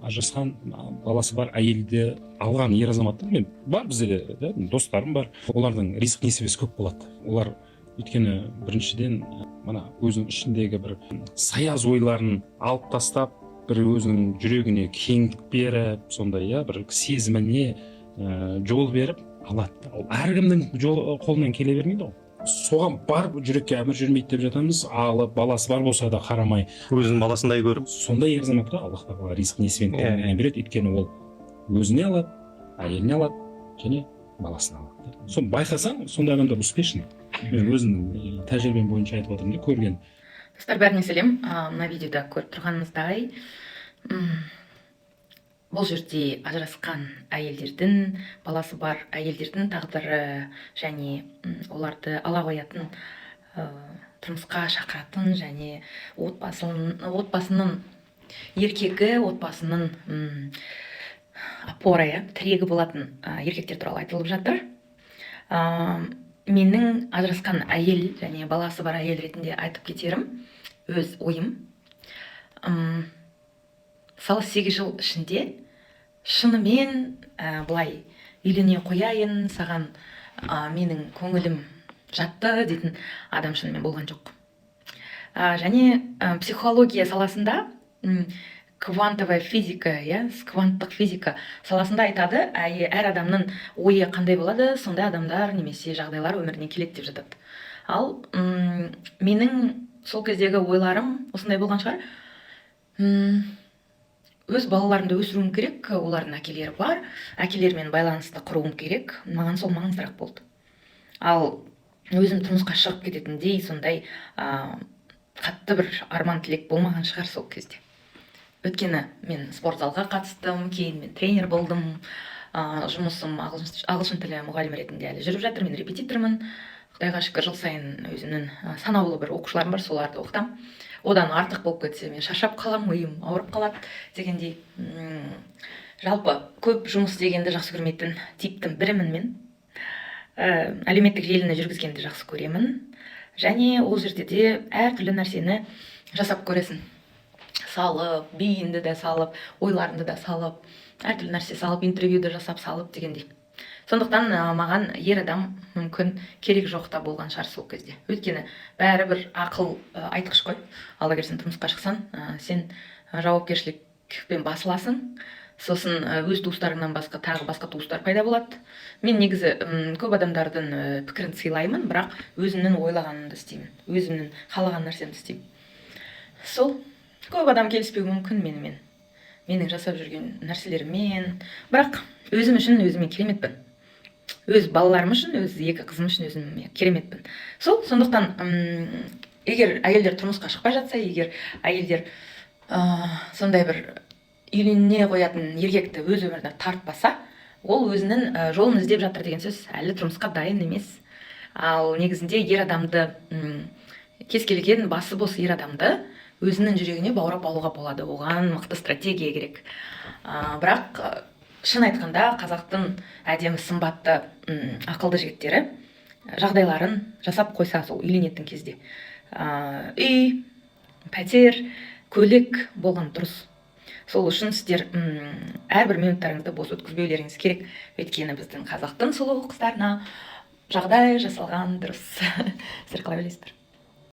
ажырасқан баласы бар әйелді алған ер азаматтар мен бар бізде де достарым бар. Олардың риск несібесі көп болады. Олар өйткені біріншіден мына өзінің ішіндегі бір саяз ойларын алып тастап, бір өзінің жүрегіне кеңдік беріп, сондай бір сезіміне жол беріп алады. Ол әркімнің қолынан келе бермейді ғой. Соған барып жүрекке әмір жүрмейді деп жатамыз, алып баласы бар болса да қарамай өзінің баласындай көріп, сондай ер азаматқа Аллах тағала ризық несібені береді. Өйткені ол өзіне алады, әйеліне алады және баласына алады. Соны байқасаң, сондай адамдар успешный. Мен өзімнің тәжірибем бойынша айтып отырмын, көрген. Достар, бәріне сәлем. Мына видеода көріп тұрғанымыздай, бұл жерде ажырасқан әйелдердің, баласы бар әйелдердің тағдыры және оларды ала қоятын, тұрмысқа шақыратын және отбасының еркегі, отбасының опора, тірегі болатын еркектер туралы айтылып жатыр. Менің ажырасқан әйел және баласы бар әйел ретінде айтып кетерім өз ойым. Мысалы 8 жыл ішінде шынымен былай үйлене қояйын, саған менің көңілім жатты дейтін адам шынымен болған жоқ. Және психология саласында квантовая физика, кванттық физика саласында айтады, әр адамның ойы қандай болады, сондай адамдар немесе жағдайлар өміріне келеді деп жатады. Ал менің сол кездегі ойларым осындай болған шығар. Өз балаларымды өсіруім керек, олардың әкелері бар, әкелермен байланысты құруым керек, маған сол маңыздырақ болды. Ал өзім тұрмысқа шығып кететіндей сондай қатты бір арман тілек болмаған шығар сол кезде. Өйткені мен спортзалға қатыстым, кейін мен тренер болдым, жұмысым ағылшын тілі мұғалімі ретінде әлі жүріп жатыр, мен репетитормын. Құдайға шүкір, жыл сайын өзімнің санаулы бір оқушыларым бар, соларды оқытам. Одан артық болып кетсе, мен шаршап қалам, ойым ауырып қалады дегендей. Жалпы көп жұмыс дегенді жақсы көрмейтін типтің бірімін мен. Әлеуметтік желіні жүргізгенді жақсы көремін. Және ол жерде де әртүрлі нәрсені жасап көресің. Салып, бейінді де салып, ойларынды да салып, әртүрлі нәрсе салып, интервьюді жасап салып дегендей. Сондықтан маған ер адам мүмкін керек жоқта болған шығар сол кезде. Өйткені бәрі бір ақыл айтқыш қой. Алла келсін, тұрмысқа шықсан, сен жауапкершілікпен басыласың. Сосын өз туыстарыңнан басқа тағы басқа туыстар пайда болады. Мен негізі көп адамдардың пікірін сыйлаймын, бірақ өзімнің ойлағанымды істеймін, өзімнің қалаған нәрсемді істеймін. Сол көп адам келіспеуі мүмкін менің жасап жүрген нәрселеріммен, бірақ өзім үшін өзіме кереметпін. Өз балаларым үшін, өз 2 қызым үшін өзім кереметпін. Сондықтан егер әйелдер тұрмысқа шықпай жатса, егер әйелдер сондай бір үйлене қоятын еркекті өз өміріне тартпаса, ол өзінің жолын іздеп жатыр деген сөз, әлі тұрмысқа дайын емес. Ал негізінде ер адамды, кез келген басы бос ер адамды өзінің жүрегіне баурап алуға болады. Оған мықты стратегия керек. Бірақ шын айтқанда қазақтың әдемі сымбатты ақылды жігіттері жағдайларын жасап қойса сол үйленетін кезде. Үй, пәтер, көлік болған дұрыс. Сол үшін сіздер әрбір минуттарыңызды бос өткізбеулеріңіз керек. Өйткені біздің қазақтың сұлу қыздарына жағдай жасалған дұрыс. Сіздер қалай ойлайсыздар?